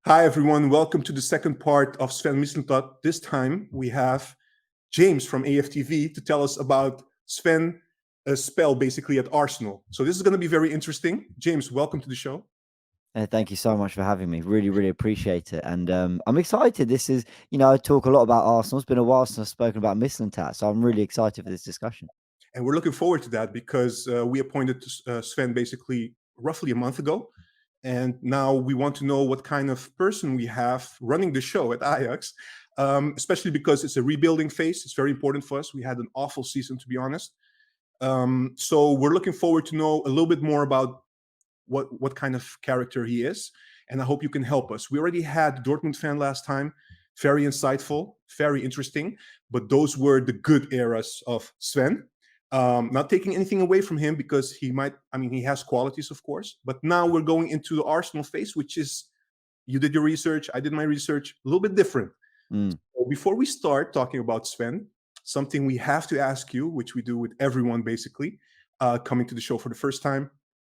Hi, everyone. Welcome to the second part of Sven Mislintat. This time we have James from AFTV to tell us about Sven spell basically at Arsenal. So this is going to be very interesting. James, welcome to the show. Thank you so much for having me. Really, really appreciate it. And I'm excited. This is, I talk a lot about Arsenal. It's been a while since I've spoken about Mislintat. So I'm really excited for this discussion. And we're looking forward to that because we appointed Sven basically roughly a month ago. And now we want to know what kind of person we have running the show at Ajax, especially because it's a rebuilding phase. It's very important for us. We had an awful season, to be honest. So we're looking forward to know a little bit more about what kind of character he is, and I hope you can help us. We already had Dortmund fan last time, very insightful, very interesting, but those were the good eras of Sven. Not taking anything away from him because he has qualities, of course, but now we're going into the Arsenal phase, which is, you did your research, I did my research, a little bit different. Mm. So before we start talking about Sven, something we have to ask you, which we do with everyone basically, coming to the show for the first time.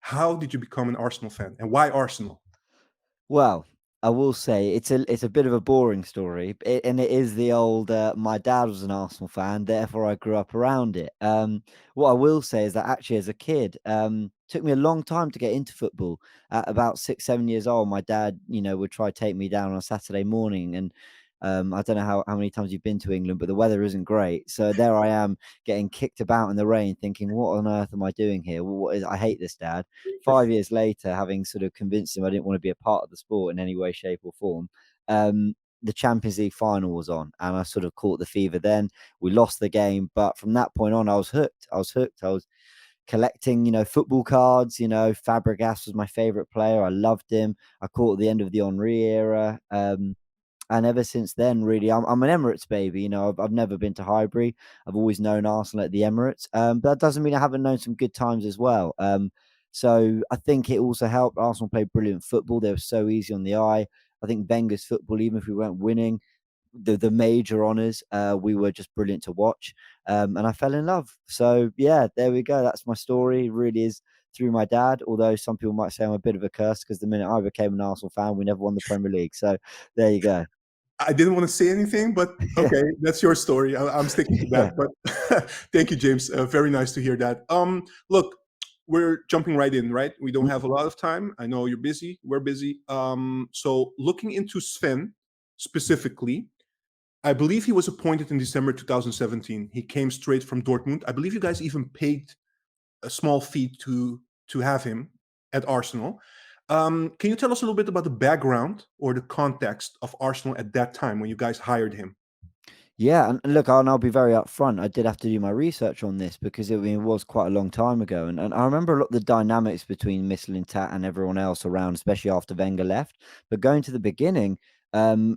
How did you become an Arsenal fan, and why Arsenal? Well, I will say it's a bit of a boring story, and it is the old. My dad was an Arsenal fan, therefore I grew up around it. What I will say is that actually, as a kid, took me a long time to get into football. At about 6, 7 years old, my dad, would try to take me down on a Saturday morning, and I don't know how many times you've been to England, but the weather isn't great. So there I am getting kicked about in the rain, thinking, "What on earth am I doing here? I hate this, Dad." 5 years later, having sort of convinced him I didn't want to be a part of the sport in any way, shape, or form, the Champions League final was on, and I sort of caught the fever then. We lost the game, but from that point on, I was hooked. I was hooked. I was collecting, football cards. Fabregas was my favorite player. I loved him. I caught the end of the Henri era. And ever since then, really, I'm an Emirates baby. I've never been to Highbury. I've always known Arsenal at the Emirates. But that doesn't mean I haven't known some good times as well. So I think it also helped. Arsenal played brilliant football. They were so easy on the eye. I think Wenger's football, even if we weren't winning the major honours, we were just brilliant to watch. And I fell in love. So yeah, there we go. That's my story. It really is through my dad. Although some people might say I'm a bit of a curse because the minute I became an Arsenal fan, we never won the Premier League. So there you go. I didn't want to say anything, but Yeah. okay, that's your story. I'm sticking to that. Yeah. But thank you, James. Very nice to hear that. Look, we're jumping right in, right? We don't Mm. have a lot of time. I know you're busy. We're busy. So looking into Sven specifically, I believe he was appointed in December 2017. He came straight from Dortmund. I believe you guys even paid a small fee to have him at Arsenal. Can you tell us a little bit about the background or the context of Arsenal at that time when you guys hired him? Yeah, and look, I'll be very upfront. I did have to do my research on this because it was quite a long time ago, and I remember a lot of the dynamics between Mislintat and everyone else around, especially after Wenger left. But going to the beginning,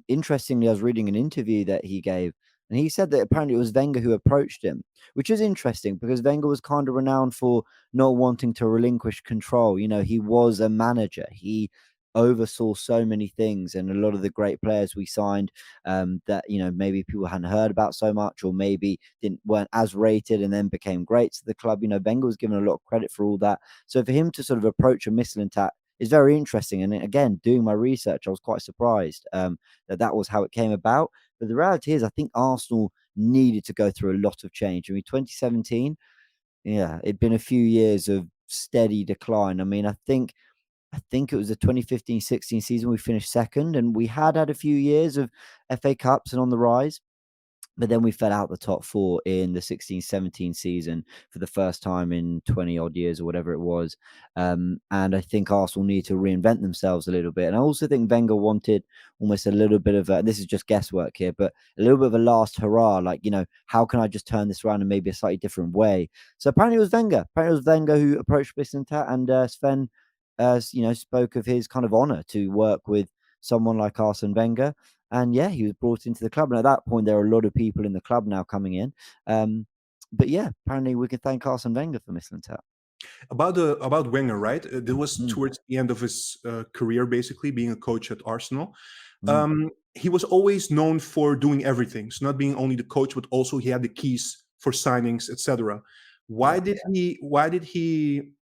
interestingly, I was reading an interview that he gave, and he said that apparently it was Wenger who approached him, which is interesting because Wenger was kind of renowned for not wanting to relinquish control. He was a manager. He oversaw so many things, and a lot of the great players we signed that maybe people hadn't heard about so much, or maybe weren't as rated and then became greats at the club. Wenger was given a lot of credit for all that. So for him to sort of approach a Mislintat is very interesting. And again, doing my research, I was quite surprised that was how it came about. But the reality is, I think Arsenal needed to go through a lot of change. 2017, yeah, it'd been a few years of steady decline. I think it was the 2015-16 season we finished second, and we had a few years of FA Cups and on the rise. But then we fell out the top four in the 16-17 season for the first time in 20 odd years or whatever it was. And I think Arsenal need to reinvent themselves a little bit. And I also think Wenger wanted almost a little bit of this is just guesswork here, but a little bit of a last hurrah. Like, how can I just turn this around in maybe a slightly different way? So apparently it was Wenger. Apparently it was Wenger who approached Mislintat, and Sven, spoke of his kind of honor to work with someone like Arsene Wenger. And yeah, he was brought into the club. And at that point, there are a lot of people in the club now coming in. But yeah, apparently we can thank Arsene Wenger for Mislintat. About Wenger, right? That was Mm, towards the end of his career, basically being a coach at Arsenal. mm, He was always known for doing everything, so not being only the coach, but also he had the keys for signings, etc. Why yeah. did he? Why did he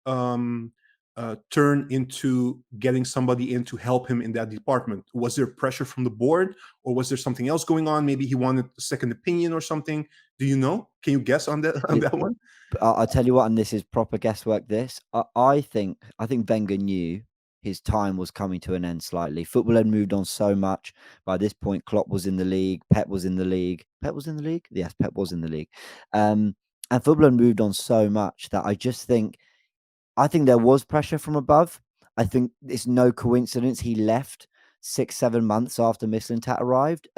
turn into getting somebody in to help him in that department? Was there pressure from the board, or was there something else going on? Maybe he wanted a second opinion or something. Do you know? Can you guess on that on that one? I'll tell you what, and this is proper guesswork. I think Wenger knew his time was coming to an end slightly. Football had moved on so much. By this point, Klopp was in the league. Pep was in the league. Pep was in the league. Yes, Pep was in the league. And football had moved on so much that I think there was pressure from above. I think it's no coincidence he left 6-7 months after Mislintat arrived,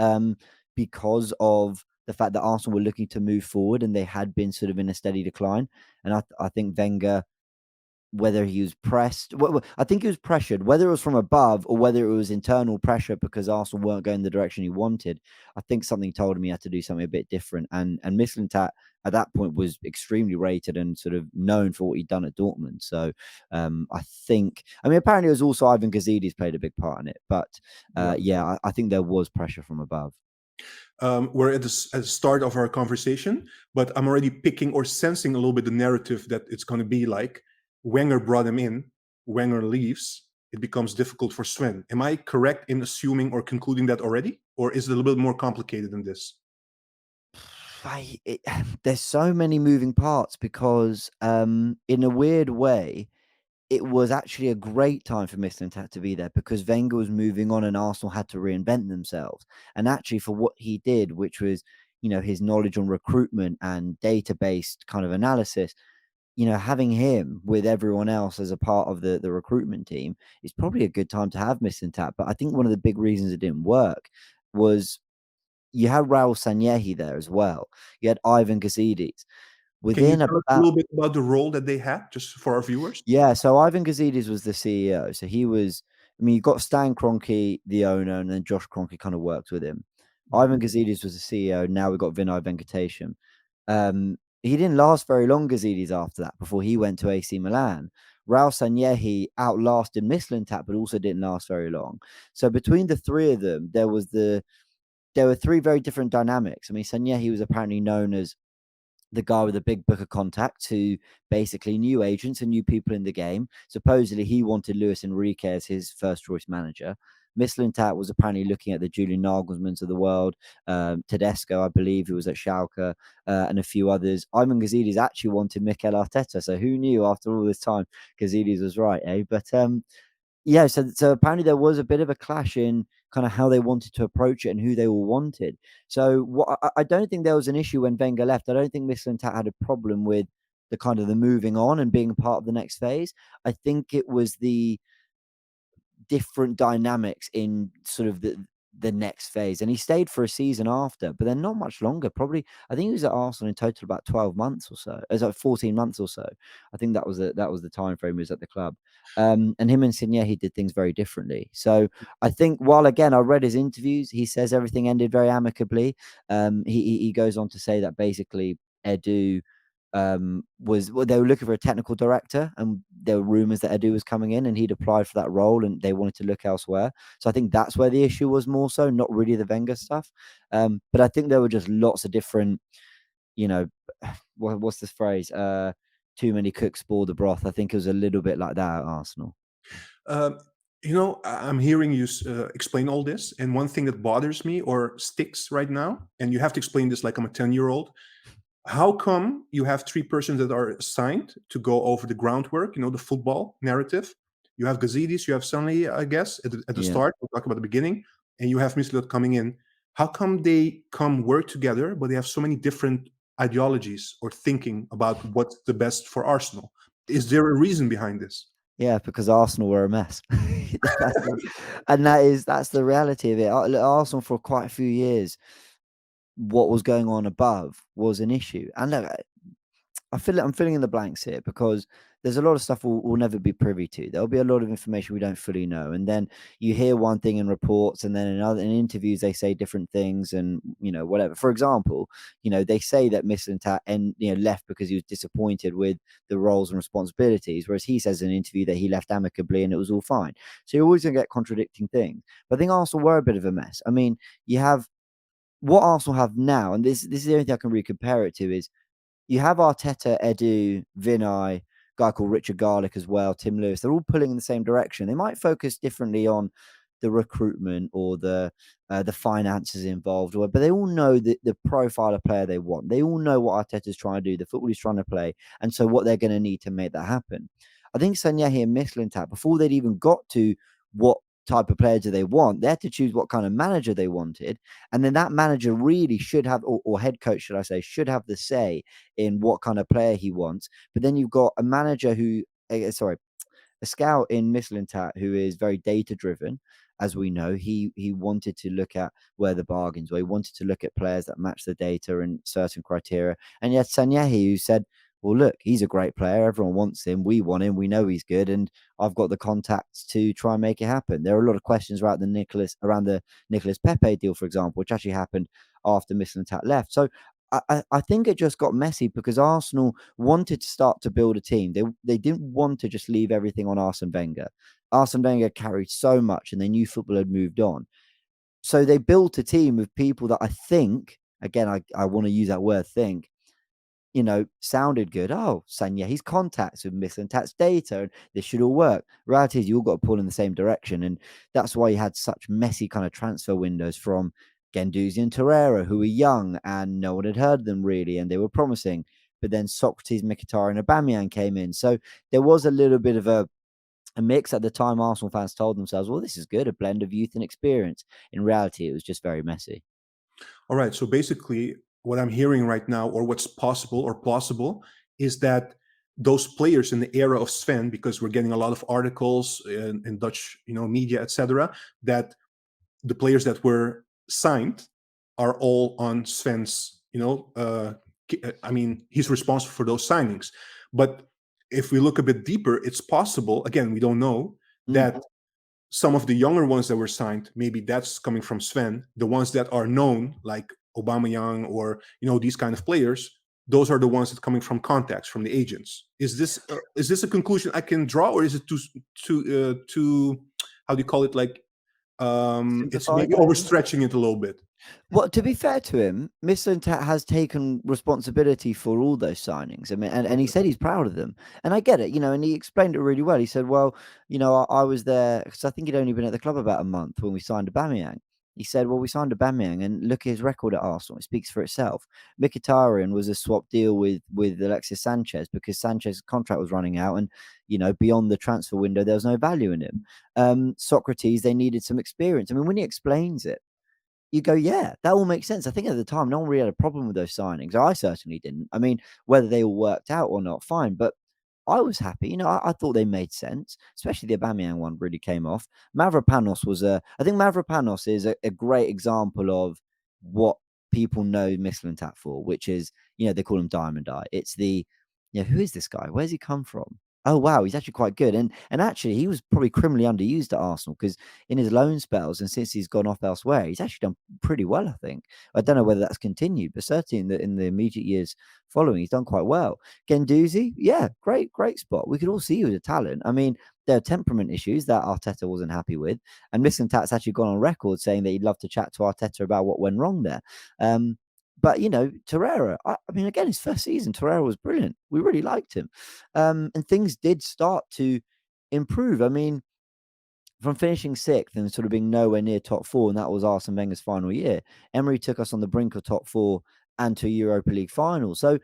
because of the fact that Arsenal were looking to move forward and they had been sort of in a steady decline. And I think Wenger, whether he was pressed, I think he was pressured, whether it was from above or whether it was internal pressure because Arsenal weren't going the direction he wanted. I think something told him he had to do something a bit different. And Mislintat at that point was extremely rated and sort of known for what he'd done at Dortmund. So apparently it was also Ivan Gazidis played a big part in it. But I think there was pressure from above. We're at the start of our conversation, but I'm already picking or sensing a little bit the narrative that it's going to be like Wenger brought him in, Wenger leaves, it becomes difficult for Sven. Am I correct in assuming or concluding that already? Or is it a little bit more complicated than this? There's so many moving parts because in a weird way, it was actually a great time for Mislintat to be there because Wenger was moving on and Arsenal had to reinvent themselves. And actually for what he did, which was, his knowledge on recruitment and database kind of analysis, having him with everyone else as a part of the recruitment team is probably a good time to have Mislintat. But I think one of the big reasons it didn't work was you had Raul Sanyehi there as well. You had Ivan Gazidis. Can you tell us a little bit about the role that they had, just for our viewers? Yeah, so Ivan Gazidis was the CEO. So he was, you've got Stan Kroenke, the owner, and then Josh Kroenke kind of worked with him. Ivan Gazidis was the CEO. Now we've got Vinay Venkatesham. He didn't last very long, Gazidis, after that, before he went to AC Milan. Raul Sanyehi outlasted Mislintat, but also didn't last very long. So between the three of them, there were three very different dynamics. Sanyehi was apparently known as the guy with a big book of contacts who basically knew agents and knew people in the game. Supposedly, he wanted Luis Enrique as his first choice manager. Mislintat was apparently looking at the Julian Nagelsmanns of the world, Tedesco, I believe, who was at Schalke, and a few others. Ivan Gazidis actually wanted Mikel Arteta, so who knew after all this time Gazidis was right, eh? But yeah, so apparently there was a bit of a clash in kind of how they wanted to approach it and who they all wanted. So I don't think there was an issue when Wenger left. I don't think Mislintat had a problem with the kind of the moving on and being part of the next phase. I think it was the different dynamics in sort of the next phase. And he stayed for a season after, but then not much longer. Probably, I think he was at Arsenal in total about 12 months or so. It was like 14 months or so. I think that was the time frame he was at the club. And him and Signé, he did things very differently. So I think while again, I read his interviews, he says everything ended very amicably. He goes on to say that basically Edu they were looking for a technical director and there were rumors that Edu was coming in and he'd applied for that role and they wanted to look elsewhere. So I think that's where the issue was more so, not really the Wenger stuff. But I think there were just lots of different, what's this phrase? Too many cooks spoil the broth. I think it was a little bit like that at Arsenal. I'm hearing you explain all this, and one thing that bothers me or sticks right now, and you have to explain this like I'm a 10-year-old. How come you have three persons that are assigned to go over the groundwork, the football narrative? You have Gazidis, you have Sunny, I guess, at the start. We'll talk about the beginning. And you have Mislintat coming in. How come they come work together, but they have so many different ideologies or thinking about what's the best for Arsenal? Is there a reason behind this? Yeah, because Arsenal were a mess. That's the reality of it. Arsenal for quite a few years, what was going on above was an issue. And look, I'm filling in the blanks here because there's a lot of stuff we'll never be privy to. There'll be a lot of information we don't fully know. And then you hear one thing in reports and then in interviews, they say different things and, whatever. For example, they say that Mislintat left because he was disappointed with the roles and responsibilities, whereas he says in an interview that he left amicably and it was all fine. So you're always going to get contradicting things. But I think Arsenal were a bit of a mess. You have what Arsenal have now, and this is the only thing I can really compare it to is you have Arteta, Edu, Vinay guy called Richard Garlick as well, Tim Lewis. They're all pulling in the same direction. They might focus differently on the recruitment or the finances involved, but they all know the profile of player they want. They all know what Arteta's trying to do, the football he's trying to play, and so what they're going to need to make that happen. I think Sanyehi and Mislintat, before they'd even got to what type of player do they want, they had to choose what kind of manager they wanted, and then that manager really should have, or head coach, should I say, should have the say in what kind of player he wants. But then you've got a manager who, a scout in Mislintat who is very data driven. As we know, he wanted to look at where the bargains were. He wanted to look at players that match the data and certain criteria. And yet Sanyehi, who said, well, look, he's a great player. Everyone wants him. We want him. We know he's good. And I've got the contacts to try and make it happen. There are a lot of questions around the Nicolas Pepe deal, for example, which actually happened after Mislintat left. So I think it just got messy because Arsenal wanted to start to build a team. They didn't want to just leave everything on Arsene Wenger. Arsene Wenger carried so much and they knew football had moved on. So they built a team of people that I think, again, I want to use that word think, sounded good. Oh, Sanya, he's contacts with Mislintat's data and this should all work. Reality is you all got to pull in the same direction. And that's why you had such messy kind of transfer windows from Guendouzi and Torreira, who were young and no one had heard them really, and they were promising. But then Socrates, Mkhitaryan, and Aubameyang came in. So there was a little bit of a mix at the time. Arsenal fans told themselves, well, this is good, a blend of youth and experience. In reality, it was just very messy. All right. So basically, what I'm hearing right now, or what's possible or plausible, is that those players in the era of Sven, because we're getting a lot of articles in Dutch, media, etc., that the players that were signed are all on Sven's, he's responsible for those signings. But if we look a bit deeper, it's possible, again, we don't know, that some of the younger ones that were signed, maybe that's coming from Sven. The ones that are known, like Aubameyang or, these kind of players, those are the ones that are coming from contacts, from the agents. Is this a conclusion I can draw, or is it too how do you call it, like, it's maybe overstretching it a little bit? Well, to be fair to him, Mislintat has taken responsibility for all those signings. I mean, and he said he's proud of them. And I get it, and he explained it really well. He said, well, I was there because I think he'd only been at the club about a month when we signed Aubameyang. He said, well, we signed Aubameyang and look at his record at Arsenal. It speaks for itself. Mkhitaryan was a swap deal with Alexis Sanchez because Sanchez's contract was running out and, beyond the transfer window, there was no value in him. Socrates, they needed some experience. I mean, when he explains it, you go, yeah, that all makes sense. I think at the time, no one really had a problem with those signings. I certainly didn't. I mean, whether they all worked out or not, fine. But I was happy. I thought they made sense, especially the Aubameyang one really came off. Mavropanos I think Mavropanos is a great example of what people know Mislintat for, which is, they call him Diamond Eye. It's who is this guy? Where's he come from? Oh, wow, he's actually quite good. And actually, he was probably criminally underused at Arsenal because in his loan spells and since he's gone off elsewhere, he's actually done pretty well, I think. I don't know whether that's continued, but certainly in the immediate years following, he's done quite well. Guendouzi, yeah, great spot. We could all see he was a talent. I mean, there are temperament issues that Arteta wasn't happy with. And Mislintat's actually gone on record saying that he'd love to chat to Arteta about what went wrong there. But, Torreira, I mean, again, his first season, Torreira was brilliant. We really liked him. And things did start to improve. I mean, from finishing sixth and sort of being nowhere near top four, and that was Arsene Wenger's final year, Emery took us on the brink of top four and to Europa League final. So,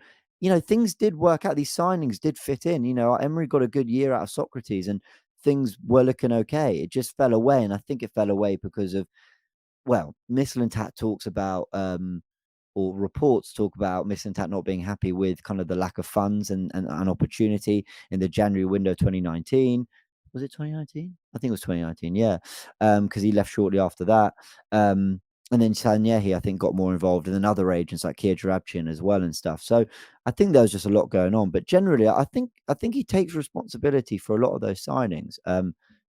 things did work out. These signings did fit in. Emery got a good year out of Socrates and things were looking okay. It just fell away. And I think it fell away because of, well, Mislintat talks about, or reports talk about Mislintat not being happy with kind of the lack of funds and opportunity in the January window 2019. Was it 2019? I think it was 2019, yeah. Because he left shortly after that. And then Sanyehi, I think, got more involved, and then other agents like Kia Jarabchin as well and stuff. So I think there was just a lot going on. But generally, I think he takes responsibility for a lot of those signings,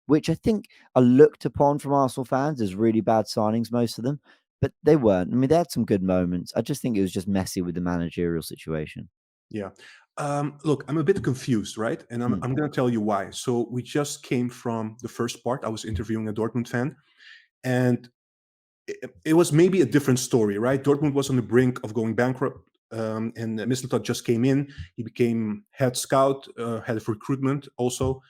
which I think are looked upon from Arsenal fans as really bad signings, most of them. But they weren't. I mean, they had some good moments. I just think it was just messy with the managerial situation. Yeah. Look, I'm a bit confused, right? And I'm going to tell you why. So we just came from the first part. I was interviewing a Dortmund fan, and it was maybe a different story, right? Dortmund was on the brink of going bankrupt. and Mislintat just came in. He became head scout, head of recruitment also.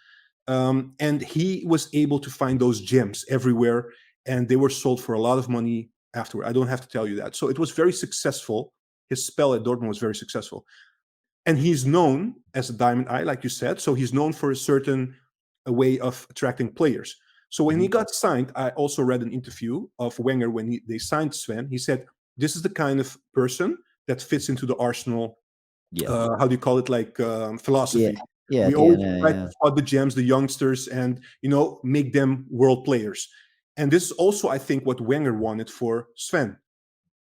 And he was able to find those gems everywhere, and they were sold for a lot of money afterward. I don't have to tell you that. So it was very successful. His spell at Dortmund was very successful. And he's known as a diamond eye, like you said. So he's known for a certain way of attracting players. So when he got signed, I also read an interview of Wenger when they signed Sven. He said, "This is the kind of person that fits into the Arsenal, Yeah. how do you call it, like Yeah. philosophy. Yeah. We always DNA. try Yeah. to spot the gems, the youngsters, and make them world players." And this is also, I think, what Wenger wanted for Sven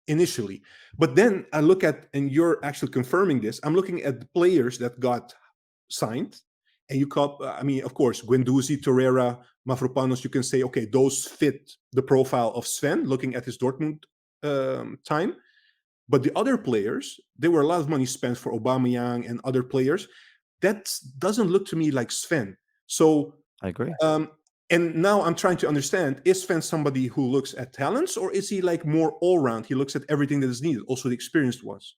initially. But then I look at, and you're actually confirming this, I'm looking at the players that got signed. And you call, I mean, of course, Guendouzi, Torreira, Mavropanos, you can say, okay, those fit the profile of Sven, looking at his Dortmund time. But the other players, there were a lot of money spent for Aubameyang and other players. That doesn't look to me like Sven. So, I agree. and now I'm trying to understand, is Sven somebody who looks at talents, or is he like more all-round? He looks at everything that is needed, also the experienced ones.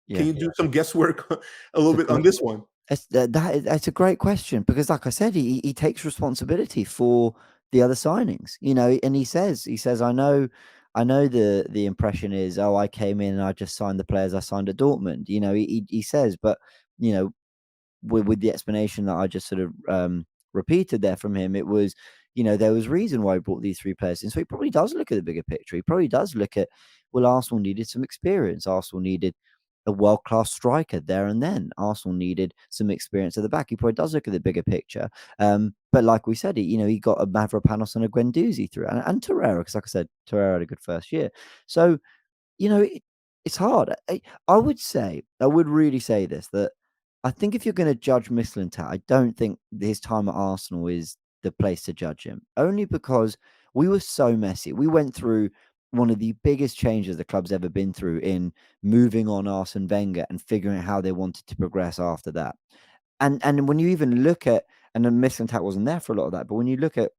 Yeah. Can you do some guesswork a little bit on this one? That's a great question, because, like I said, he takes responsibility for the other signings, and he says, I know, the impression is, oh, I came in and I just signed the players I signed at Dortmund. He says, but you know, with the explanation that I just sort of repeated there from him, it was, there was reason why he brought these three players in. So he probably does look at the bigger picture. He probably does look at, well, Arsenal needed some experience. Arsenal needed a world-class striker there and then. Arsenal needed some experience at the back. He probably does look at the bigger picture. But like we said, he got a Mavropanos and a Guendouzi through, and Torreira, because like I said, Torreira had a good first year. So, it's hard. I would really say this, that I think if you're going to judge Mislintat, I don't think his time at Arsenal is the place to judge him. Only because we were so messy. We went through one of the biggest changes the club's ever been through in moving on Arsene Wenger and figuring out how they wanted to progress after that. And when you even look at, and then Mislintat wasn't there for a lot of that, but when you look at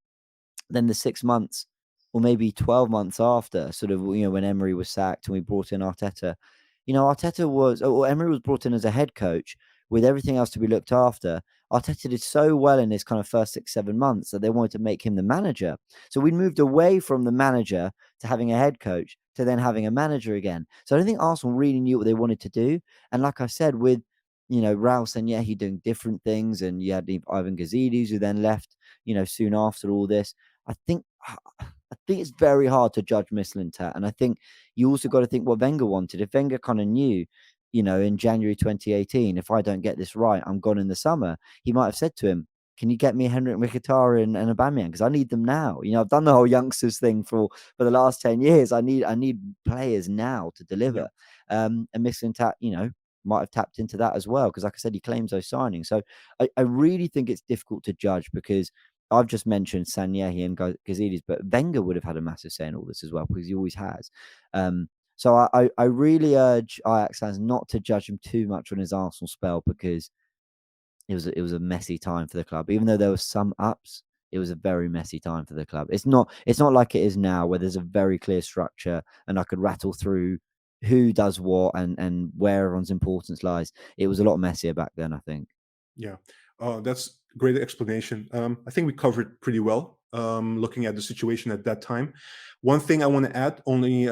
then the 6 months or maybe 12 months after, sort of, when Emery was sacked and we brought in Arteta, Emery was brought in as a head coach with everything else to be looked after. Arteta did so well in his kind of first 6, 7 months that they wanted to make him the manager. So we moved away from the manager to having a head coach to then having a manager again. So I don't think Arsenal really knew what they wanted to do. And like I said, with, Raul saying, yeah, he's doing different things. And you had Ivan Gazidis, who then left, soon after all this. I think it's very hard to judge Mislintat. And I think you also got to think what Wenger wanted. If Wenger kind of knew, in January 2018, if I don't get this right, I'm gone in the summer, he might have said to him, can you get me Henrik Mkhitaryan and Aubameyang? Because I need them now. I've done the whole youngsters thing for the last 10 years. I need players now to deliver. Yeah. And Mislintat, might have tapped into that as well. Because like I said, he claims those signings. So I really think it's difficult to judge, because I've just mentioned Sanyehi and Gazidis, but Wenger would have had a massive say in all this as well, because he always has. So I really urge Ajax fans not to judge him too much on his Arsenal spell, because it was a messy time for the club. Even though there were some ups, it was a very messy time for the club. It's not like it is now, where there's a very clear structure and I could rattle through who does what and where everyone's importance lies. It was a lot messier back then, I think. Yeah, that's a great explanation. I think we covered pretty well, looking at the situation at that time. One thing I want to add, only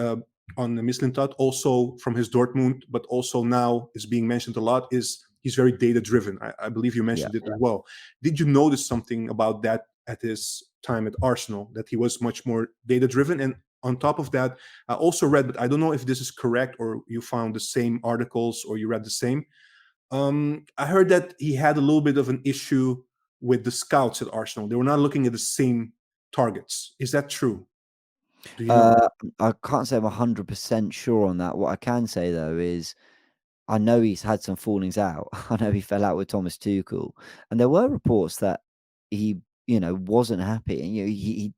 on Mislintat, also from his Dortmund, but also now is being mentioned a lot, is he's very data-driven. I believe you mentioned it as well. Did you notice something about that at his time at Arsenal, that he was much more data-driven? And on top of that, I also read, but I don't know if this is correct or you found the same articles or you read the same. I heard that he had a little bit of an issue with the scouts at Arsenal. They were not looking at the same targets. Is that true? Do you know? I can't say I'm 100% sure on that. What I can say, though, is I know he's had some fallings out. I know he fell out with Thomas Tuchel, and there were reports that he, wasn't happy. And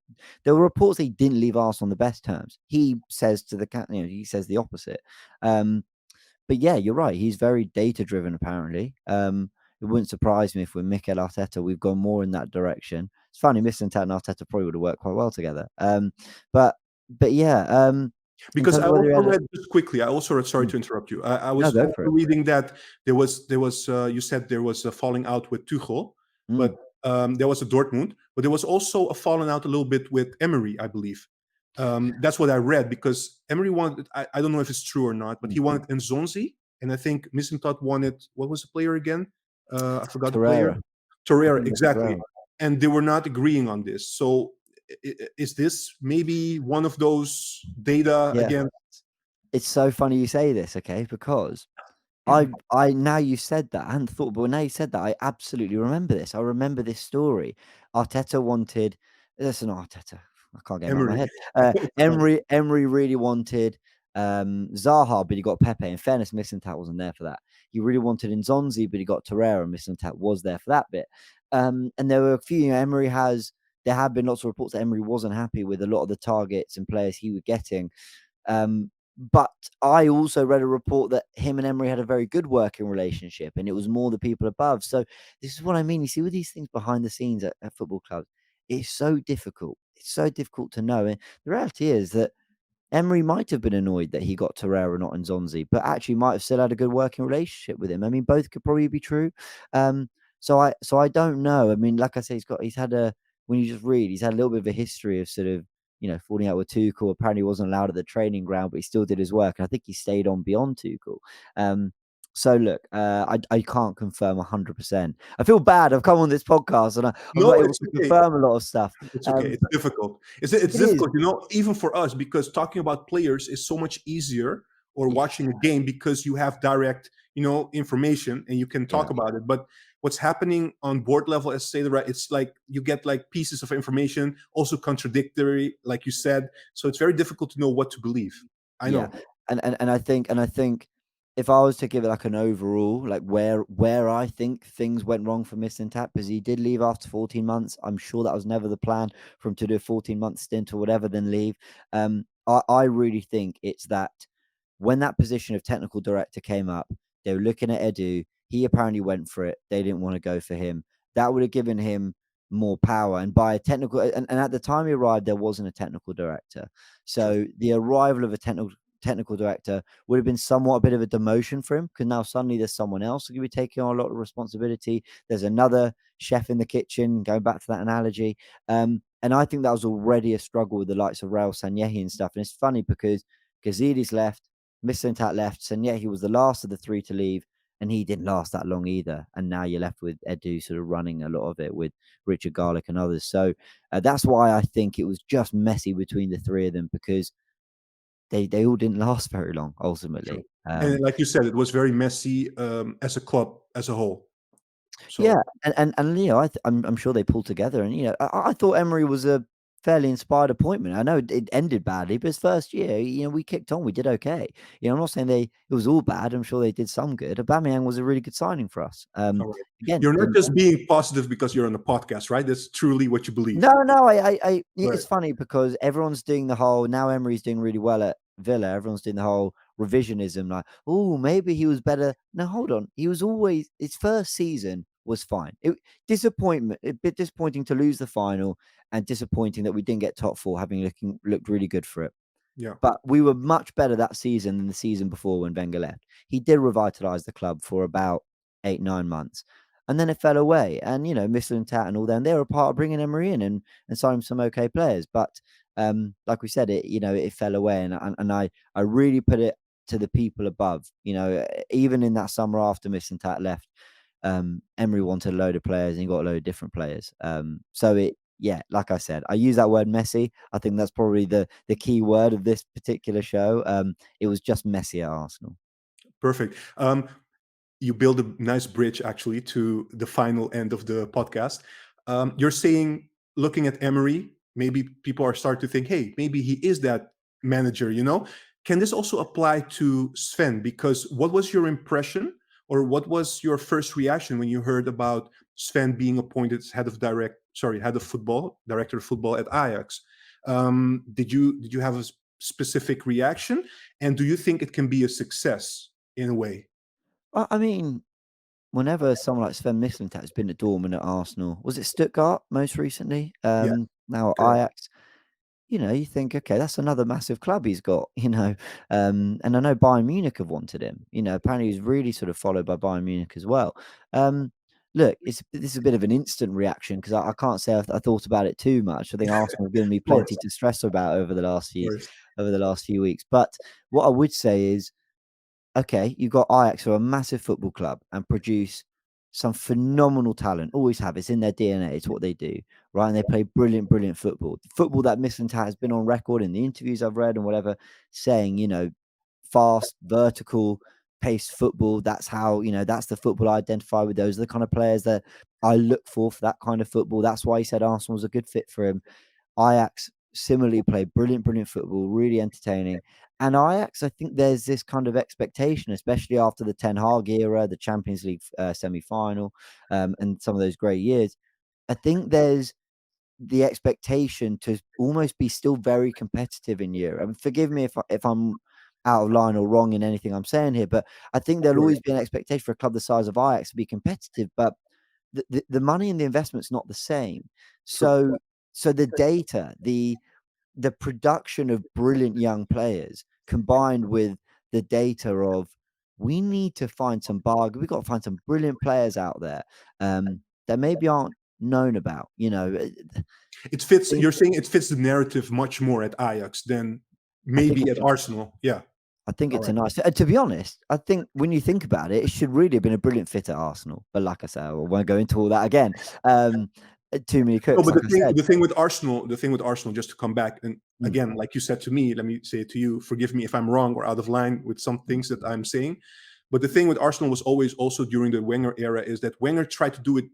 there were reports that he didn't leave Arsenal on the best terms. He says he says the opposite. But yeah, you're right. He's very data driven, apparently. It wouldn't surprise me if with Mikel Arteta we've gone more in that direction. It's funny, Mislintat and Arteta probably would have worked quite well together. But yeah. In Because terms I of whether he also had a read, just quickly, I also read, sorry mm, to interrupt you. I no, was go also for it. reading that there was you said there was a falling out with Tuchel, Mm, but there was a Dortmund, but there was also a falling out a little bit with Emery, I believe. That's what I read because Emery wanted, I don't know if it's true or not, but mm. he wanted Nzonzi, and I think Mislintat wanted, what was the player again? I forgot the player. Torreira. I Torreira, think it was exactly. Torreira. And they were not agreeing on this. So is this maybe one of those data Yeah. again? It's so funny you say this, okay? Because now you said that, I hadn't thought, but now you said that, I absolutely remember this. I remember this story. Arteta wanted, listen, not Arteta. I can't get him out of my Emery. head. It's fine. Emery really wanted Zaha, but he got Pepe. In fairness, Mislintat wasn't there for that. He really wanted Nzonzi, but he got Torreira, and Mislintat was there for that bit. And there were a few, there have been lots of reports that Emery wasn't happy with a lot of the targets and players he was getting. But I also read a report that him and Emery had a very good working relationship, and it was more the people above. So this is what I mean. You see, with these things behind the scenes at football clubs, it's so difficult. It's so difficult to know. And the reality is that Emery might have been annoyed that he got Torreira, not Nzonzi, but actually might have still had a good working relationship with him. I mean, both could probably be true. So I don't know. I mean, like I say, he's had a when you just read, he's had a little bit of a history of sort of falling out with Tuchel. Apparently, he wasn't allowed at the training ground, but he still did his work. And I think he stayed on beyond Tuchel. So look, I can't confirm 100%. I feel bad. I've come on this podcast and I'm No, not able it's to okay. confirm a lot of stuff. It's okay. It's But difficult. It's it is. difficult, even for us, because talking about players is so much easier, or Yeah, watching a game, because you have direct, information and you can yeah. talk about it. But what's happening on board level, as say the right, it's like you get like pieces of information, also contradictory, like you said. So it's very difficult to know what to believe. I Yeah, know. and I think if I was to give it like an overall, like where I think things went wrong for Mislintat, because he did leave after 14 months. I'm sure that was never the plan for him to do a 14-month stint or whatever, then leave. I really think it's that when that position of technical director came up, they were looking at Edu. He apparently went for it. They didn't want to go for him. That would have given him more power. And by a technical, and at the time he arrived, there wasn't a technical director. True. So the arrival of a technical director would have been somewhat a bit of a demotion for him, because now suddenly there's someone else who can be taking on a lot of responsibility. There's another chef in the kitchen, going back to that analogy. And I think that was already a struggle with the likes of Raul Sanyehi and stuff. And it's funny because Gazidis left, Mislintat left, Sanyehi was the last of the three to leave, and he didn't last that long either. And now you're left with Edu sort of running a lot of it with Richard Garlick and others. So that's why I think it was just messy between the three of them, because they all didn't last very long True. ultimately. And like you said, it was very messy, as a club as a whole. Yeah, So and I'm sure they pulled together, and I thought Emery was a fairly inspired appointment. I know it ended badly, but his first year, we kicked on, we did okay. I'm not saying it was all bad. I'm sure they did some good. Aubameyang was a really good signing for us. all right. Again, You're not didn't. just being positive because you're on a podcast, right? That's truly what you believe. No. Right. It's funny because everyone's doing the whole, now Emery's doing really well at Villa. Everyone's doing the whole revisionism, like, oh, maybe he was better. No, hold on. He was always, his first season was fine. Disappointment, a bit disappointing to lose the final, and disappointing that we didn't get top four, having looked really good for it. Yeah. But we were much better that season than the season before when Wenger left. He did revitalize the club for about 8-9 months. And then it fell away. And, Mislintat and all them, they were a part of bringing Emery in and signing some okay players. But like we said, it fell away. And I really put it to the people above. Even in that summer after Mislintat left, Emery wanted a load of players and he got a load of different players. Yeah, like I said, I use that word messy. I think that's probably the key word of this particular show. It was just messy at Arsenal. Perfect. You build a nice bridge actually to the final end of the podcast. You're saying, looking at Emery, maybe people are starting to think, hey, maybe he is that manager. Can this also apply to Sven? Because what was your impression, or what was your first reaction when you heard about Sven being appointed as head of football, director of football at Ajax? Did you have a specific reaction, and do you think it can be a success in a way? I mean, whenever someone like Sven Mislintat has been at Dortmund, at Arsenal, was it Stuttgart most recently? Yeah, Now correct. Ajax. you think, okay, that's another massive club he's got, and I know Bayern Munich have wanted him. Apparently he's really sort of followed by Bayern Munich as well. Um, Look, this is a bit of an instant reaction because I can't say I thought about it too much. I think Arsenal have given me Of course, plenty to stress about of course. over the last few weeks. But what I would say is, okay, you've got Ajax, who are a massive football club and produce some phenomenal talent. Always have. It's in their DNA. It's what they do, right? And they play brilliant, brilliant football. Football that Mislintat has been on record in the interviews I've read and whatever, saying, fast, vertical, paced football. That's how, that's the football I identify with. Those are the kind of players that I look for that kind of football. That's why he said Arsenal's a good fit for him. Ajax similarly played brilliant, brilliant football, really entertaining. And Ajax, I think there's this kind of expectation, especially after the Ten Hag era, the Champions League semi-final, and some of those great years. I think there's the expectation to almost be still very competitive in Europe. And forgive me if I'm out of line or wrong in anything I'm saying here, but I think there'll Sure, always be an expectation for a club the size of Ajax to be competitive. But the money and the investment's not the same. true. So the data, the production of brilliant young players combined with the data of we need to find some bargain. We've got to find some brilliant players out there that maybe aren't known about. It fits. Think You're saying it fits the narrative much more at Ajax than I think maybe it at does. Arsenal. Yeah. I think All it's a right. nice. To be honest, I think when you think about it, it should really have been a brilliant fit at Arsenal. But like I said, I won't go into all that again. Too many No, cooks, but like I said. the thing with Arsenal, just to come back and Mm, again, like you said to me, let me say it to you. Forgive me if I'm wrong or out of line with some things that I'm saying. But the thing with Arsenal was always also during the Wenger era is that Wenger tried to do it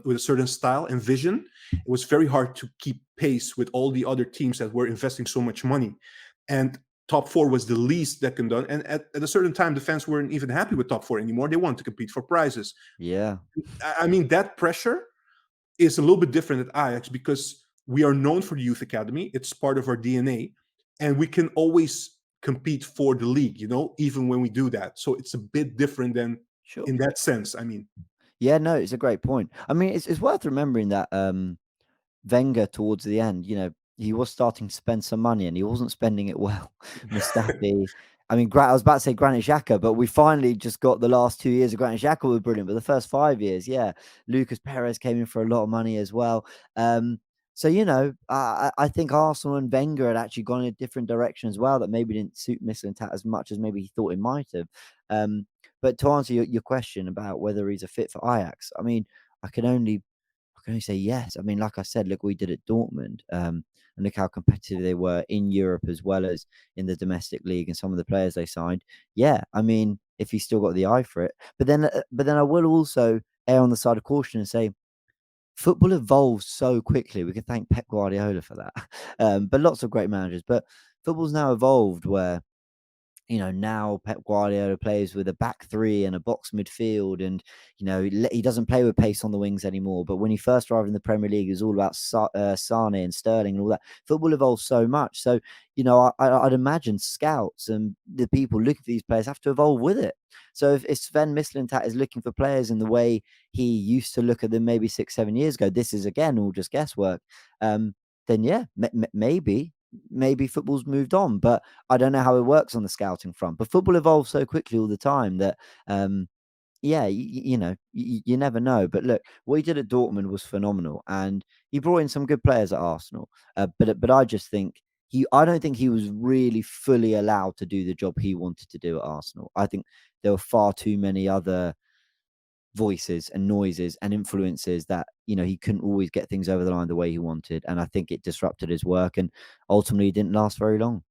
with a certain style and vision. It was very hard to keep pace with all the other teams that were investing so much money. And top four was the least that can done. And at a certain time, the fans weren't even happy with top four anymore. They wanted to compete for prizes. yeah, I mean, that pressure is a little bit different at Ajax because we are known for the youth academy. It's part of our DNA, and we can always compete for the league. Even when we do that. So it's a bit different than sure. in that sense. I mean, Yeah, no, it's a great point. I mean, it's worth remembering that Wenger towards the end, he was starting to spend some money and he wasn't spending it well. Mustafi, I mean, I was about to say Granit Xhaka, but we finally just got the last 2 years of Granit Xhaka were brilliant. But the first 5 years, yeah, Lucas Perez came in for a lot of money as well. So I think Arsenal and Wenger had actually gone in a different direction as well that maybe didn't suit Mislintat as much as maybe he thought it might have. But to answer your question about whether he's a fit for Ajax, I mean, I can only say yes. I mean, like I said, look what we did at Dortmund, and look how competitive they were in Europe as well as in the domestic league and some of the players they signed. Yeah, I mean, if he's still got the eye for it, but then I will also err on the side of caution and say football evolves so quickly. We can thank Pep Guardiola for that, but lots of great managers. But football's now evolved where now Pep Guardiola plays with a back three and a box midfield, and he doesn't play with pace on the wings anymore. But when he first arrived in the Premier League, it was all about Sane and Sterling and all that. Football evolves so much, so I'd imagine scouts and the people looking for these players have to evolve with it. So if Sven Mislintat is looking for players in the way he used to look at them maybe 6-7 years ago, this is again all just guesswork. Then yeah, maybe football's moved on, but I don't know how it works on the scouting front. But football evolves so quickly all the time that, yeah, you never know. But look, what he did at Dortmund was phenomenal, and he brought in some good players at Arsenal. But I just think I don't think he was really fully allowed to do the job he wanted to do at Arsenal. I think there were far too many other voices and noises and influences that he couldn't always get things over the line the way he wanted, and I think it disrupted his work and ultimately didn't last very long.